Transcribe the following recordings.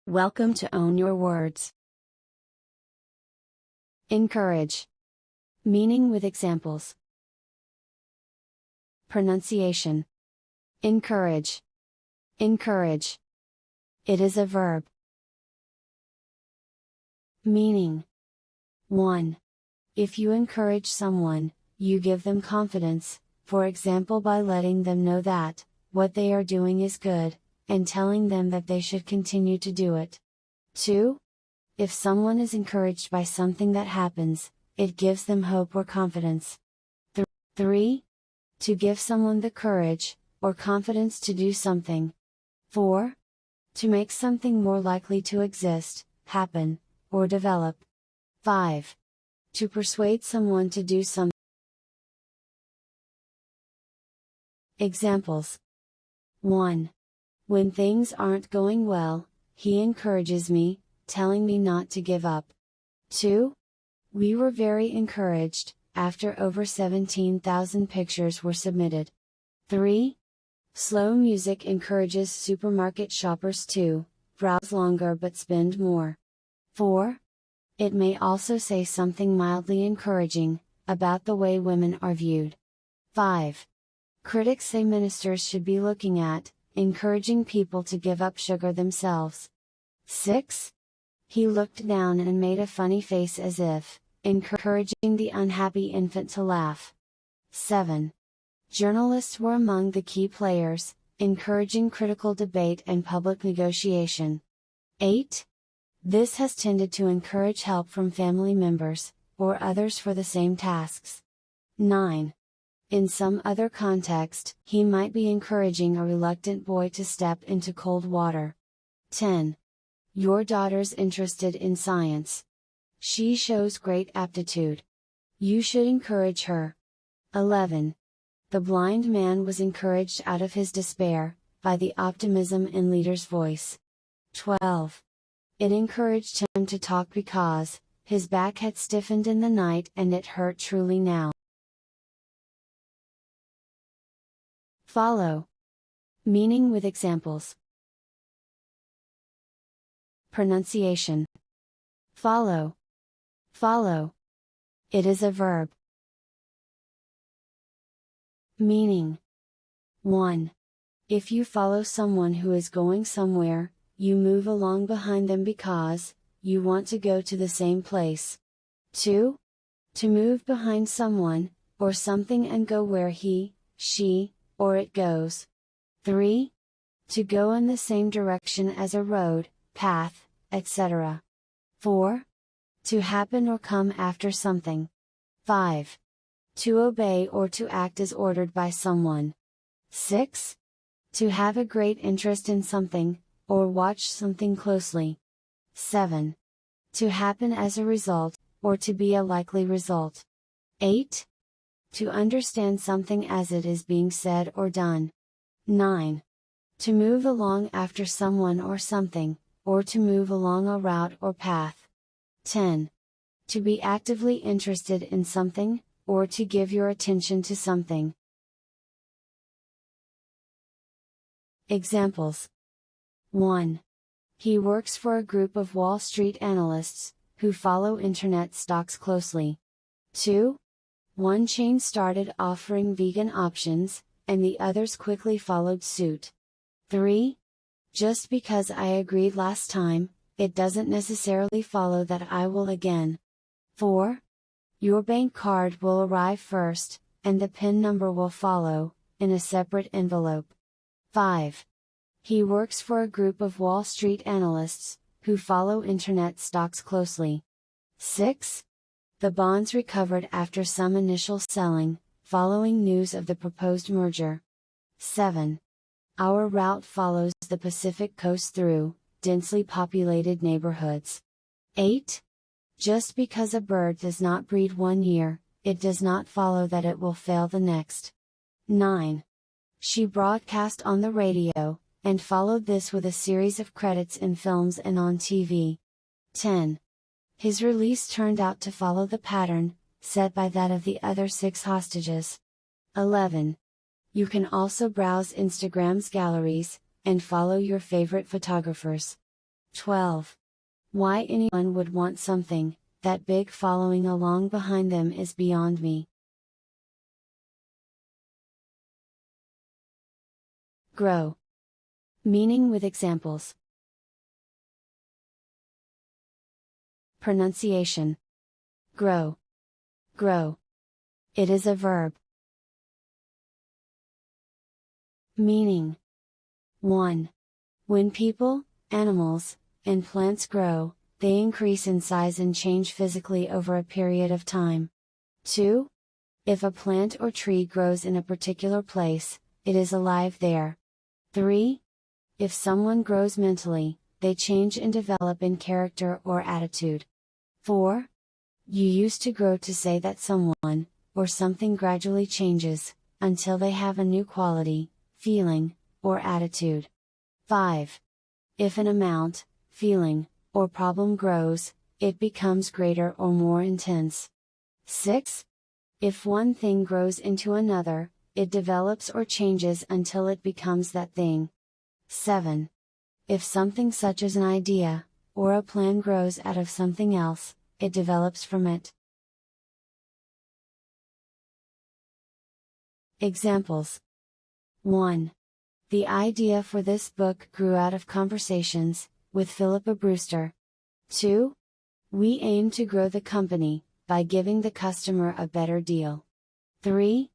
Welcome to Own Your Words. Encourage. Meaning with examples. Pronunciation. Encourage. Encourage. It is a verb. Meaning. 1. If you encourage someone, you give them confidence, for example by letting them know that what they are doing is good, and telling them that they should continue to do it. 2. If someone is encouraged by something that happens, it gives them hope or confidence. 3. To give someone the courage, or confidence to do something. 4. To make something more likely to exist, happen, or develop. 5. To persuade someone to do something. Examples. 1. When things aren't going well, he encourages me, telling me not to give up. 2. We were very encouraged, after over 17,000 pictures were submitted. 3. Slow music encourages supermarket shoppers to browse longer but spend more. 4. It may also say something mildly encouraging, about the way women are viewed. 5. Critics say ministers should be looking at encouraging people to give up sugar themselves. 6. He looked down and made a funny face as if encouraging the unhappy infant to laugh. 7. Journalists were among the key players, encouraging critical debate and public negotiation. 8. This has tended to encourage help from family members, or others for the same tasks. 9. In some other context, he might be encouraging a reluctant boy to step into cold water. 10. Your daughter's interested in science. She shows great aptitude. You should encourage her. 11. The blind man was encouraged out of his despair, by the optimism in leader's voice. 12. It encouraged him to talk because his back had stiffened in the night and it hurt truly now. Follow. Meaning with examples. Pronunciation. Follow. Follow. It is a verb. Meaning. 1. If you follow someone who is going somewhere, you move along behind them because you want to go to the same place. 2. To move behind someone, or something and go where he, she, or it goes. 3. To go in the same direction as a road, path, etc. 4. To happen or come after something. 5. To obey or to act as ordered by someone. 6. To have a great interest in something, or watch something closely. 7. To happen as a result, or to be a likely result. 8. To understand something as it is being said or done. 9. To move along after someone or something, or to move along a route or path. 10. To be actively interested in something, or to give your attention to something. Examples. 1. He works for a group of Wall Street analysts, who follow internet stocks closely. 2. One chain started offering vegan options, and the others quickly followed suit. 3. Just because I agreed last time, it doesn't necessarily follow that I will again. 4. Your bank card will arrive first, and the PIN number will follow, in a separate envelope. 5. He works for a group of Wall Street analysts, who follow internet stocks closely. 6. The bonds recovered after some initial selling, following news of the proposed merger. 7. Our route follows the Pacific Coast through densely populated neighborhoods. 8. Just because a bird does not breed one year, it does not follow that it will fail the next. 9. She broadcast on the radio, and followed this with a series of credits in films and on TV. 10. His release turned out to follow the pattern, set by that of the other 6 hostages. 11. You can also browse Instagram's galleries, and follow your favorite photographers. 12. Why anyone would want something that big following along behind them is beyond me. Grow. Meaning with examples. Pronunciation. Grow. Grow. It is a verb. Meaning. 1. When people, animals, and plants grow, they increase in size and change physically over a period of time. 2. If a plant or tree grows in a particular place, it is alive there. 3. If someone grows mentally, they change and develop in character or attitude. 4. You used to grow to say that someone, or something gradually changes, until they have a new quality, feeling, or attitude. 5. If an amount, feeling, or problem grows, it becomes greater or more intense. 6. If one thing grows into another, it develops or changes until it becomes that thing. 7. If something such as an idea, or a plan grows out of something else, it develops from it. Examples. 1. The idea for this book grew out of conversations with Philippa Brewster. 2. We aim to grow the company by giving the customer a better deal. 3.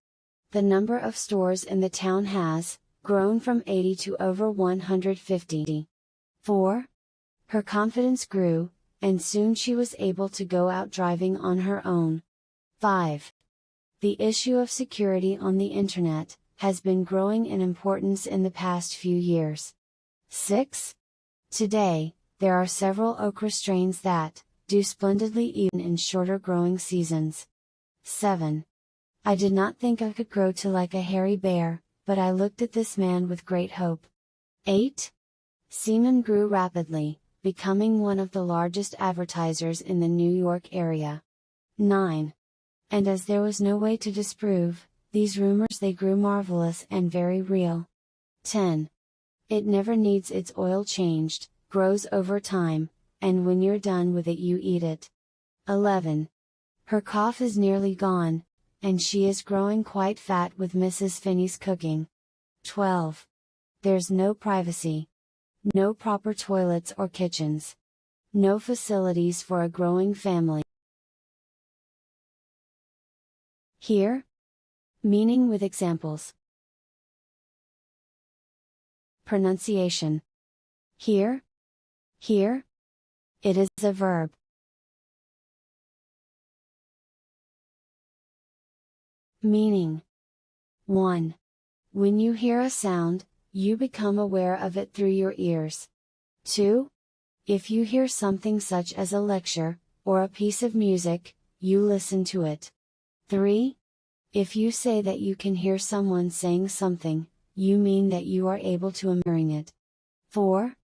The number of stores in the town has grown from 80 to over 150. 4. Her confidence grew, and soon she was able to go out driving on her own. 5. The issue of security on the internet has been growing in importance in the past few years. 6. Today, there are several okra strains that do splendidly even in shorter growing seasons. 7. I did not think I could grow to like a hairy bear, but I looked at this man with great hope. 8. Seaman grew rapidly, becoming one of the largest advertisers in the New York area. 9. And as there was no way to disprove these rumors, they grew marvelous and very real. 10. It never needs its oil changed, grows over time, and when you're done with it you eat it. 11. Her cough is nearly gone, and she is growing quite fat with Mrs. Finney's cooking. 12. There's no privacy. No proper toilets or kitchens. No facilities for a growing family. Here. Meaning with examples. Pronunciation. Here. Here. It is a verb. Meaning. 1. When you hear a sound, you become aware of it through your ears. 2. If you hear something such as a lecture, or a piece of music, you listen to it. 3. If you say that you can hear someone saying something, you mean that you are able to hearing it. 4.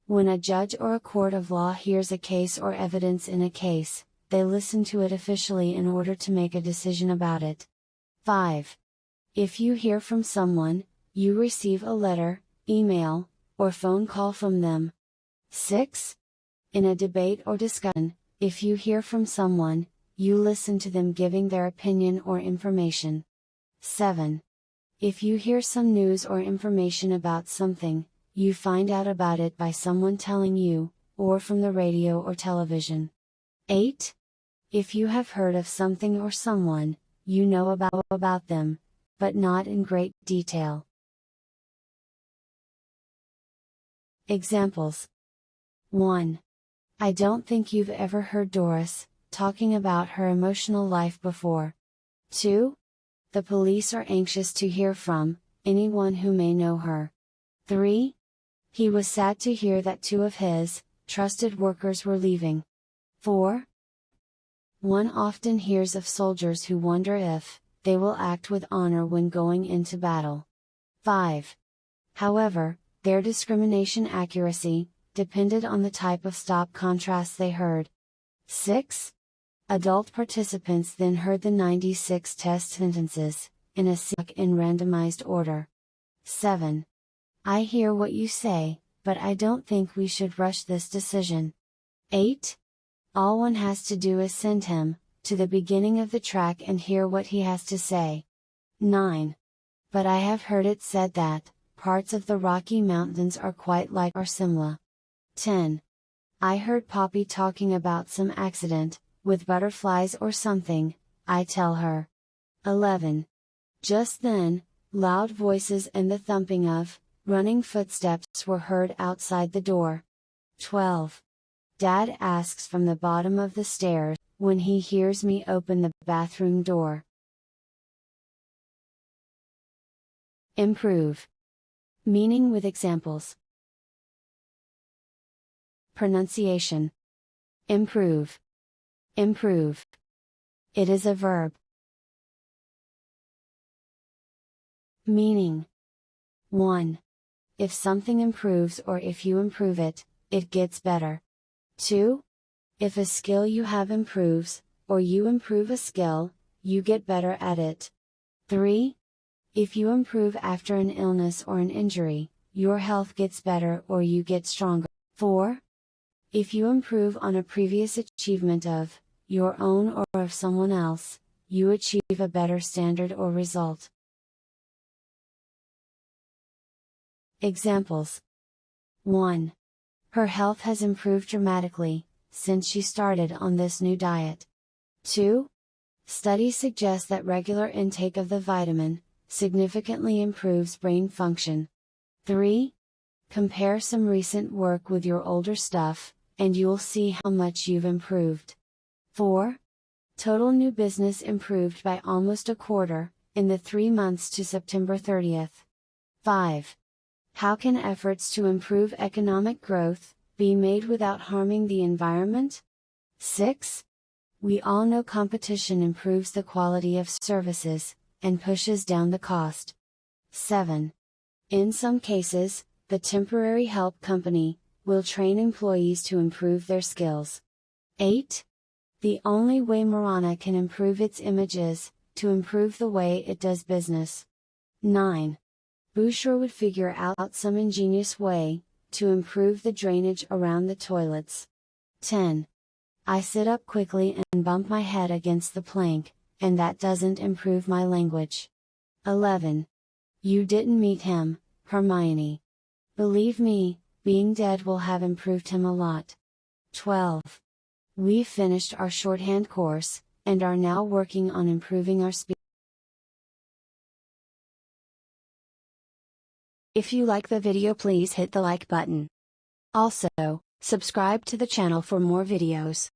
When a judge or a court of law hears a case or evidence in a case, they listen to it officially in order to make a decision about it. 5. If you hear from someone, you receive a letter, email, or phone call from them. 6. In a debate or discussion, if you hear from someone, you listen to them giving their opinion or information. 7. If you hear some news or information about something, you find out about it by someone telling you, or from the radio or television. 8. If you have heard of something or someone, you know about them, but not in great detail. Examples. 1. I don't think you've ever heard Doris talking about her emotional life before. 2. The police are anxious to hear from anyone who may know her. 3. He was sad to hear that 2 of his trusted workers were leaving. 4. One often hears of soldiers who wonder if they will act with honor when going into battle. 5. However, their discrimination accuracy depended on the type of stop contrast they heard. 6. Adult participants then heard the 96 test sentences, in randomized order. 7. I hear what you say, but I don't think we should rush this decision. 8. All one has to do is send him to the beginning of the track and hear what he has to say. 9. But I have heard it said that parts of the Rocky Mountains are quite like our Simla. 10. I heard Poppy talking about some accident, with butterflies or something, I tell her. 11. Just then, loud voices and the thumping of running footsteps were heard outside the door. 12. Dad asks from the bottom of the stairs, when he hears me open the bathroom door. Improve. Meaning with examples. Pronunciation. Improve. Improve. It is a verb. Meaning. 1. If something improves or if you improve it, it gets better. 2. If a skill you have improves, or you improve a skill, you get better at it. 3. If you improve after an illness or an injury, your health gets better or you get stronger. 4. If you improve on a previous achievement of your own or of someone else, you achieve a better standard or result. Examples. 1. Her health has improved dramatically since she started on this new diet. 2. Studies suggest that regular intake of the vitamin significantly improves brain function. 3. Compare some recent work with your older stuff, and you'll see how much you've improved. 4. Total new business improved by almost a quarter, in the 3 months to September 30th. 5. How can efforts to improve economic growth be made without harming the environment? 6. We all know competition improves the quality of services, and pushes down the cost. 7. In some cases, the temporary help company will train employees to improve their skills. 8. The only way Marana can improve its image is to improve the way it does business. 9. Bushra would figure out some ingenious way to improve the drainage around the toilets. 10. I sit up quickly and bump my head against the plank, and that doesn't improve my language. 11. You didn't meet him, Hermione. Believe me, being dead will have improved him a lot. 12. We've finished our shorthand course, and are now working on improving our speech. If you like the video, please hit the like button. Also, subscribe to the channel for more videos.